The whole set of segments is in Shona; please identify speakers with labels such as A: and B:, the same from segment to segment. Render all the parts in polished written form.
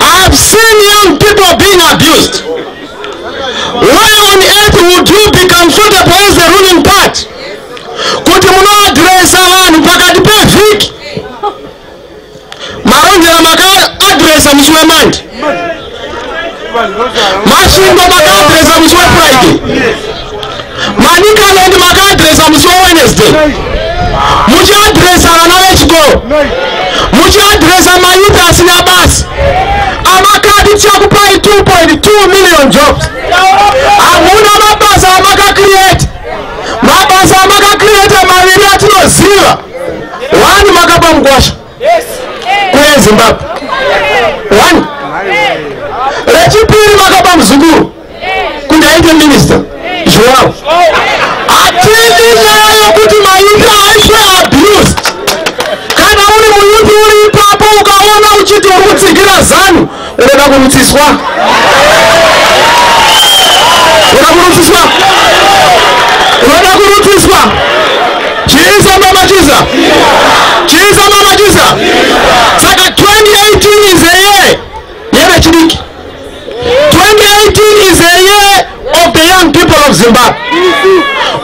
A: I've seen young people being abused. Why on earth would you be comfortable as the ruling part? Kuti munoadresa vanhu pakati pevhiki. Marongera makaadresa musi weMonday. Masvingo makaadresa musi weFriday. Manikalend makaadresa musi weWednesday. Muchiadresa vana vechikoro. Muchiadresa mayuth asina basa. Amakati chakupai 2.2 million jobs. Hamuna mabasa amakacreate. Mabasa amakacreate maviri atinoziva. One makapa mugwasha. Kuye Zimbabwe. One. Rechipiri makapa muzukuru. Kundaite minister. Joao. Atindi nyaya yokuti mayuth aiswe abused. Kana uri muyuth uri ipapo ukaona uchiti uri kutsikira zanu, unoda kurutsiswa. Unoda kurutsiswa. Chiisa mama chiisa. Chiisa mama chiisa. Saka 2018 is a year. Yere chidiki. 2018 is a year of the young people of Zimbabwe.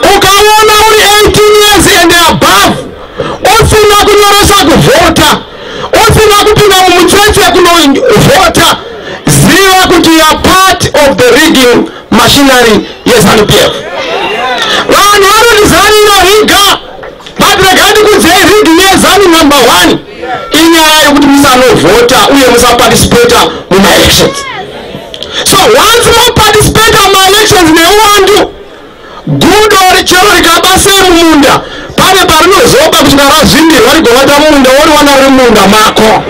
A: Ukaona uri 18 years and above, usina kunyoresa kuvota, usina kupinda mumucheche kunovota, ziva kuti you are part of the rigging machinery yeZANU-PF. Vanhu vanotizarira riga, but regadi kudzei rigging yeZANU number 1 inyaya yekuti musanovota uye musaparticipate muma-elections. So once more participate muma-elections neuwandu, gudo richero rikabase mumunda, pane parinozoka kuti narazvimbirwa rigovata mumunda woriwana uri mumunda mako.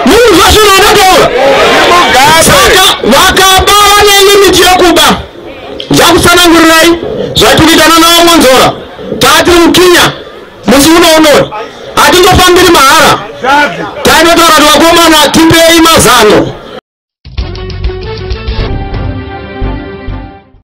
A: Munhu zvazvinonotaura. Saka vakaba vane limiti yokuba. Ndakutsanangurirai zvatikuitana navamonzora. Tati mukinya musi unoonora. Hatingofambiri mahara. Tainotaura kuti vakomana tipei mazano.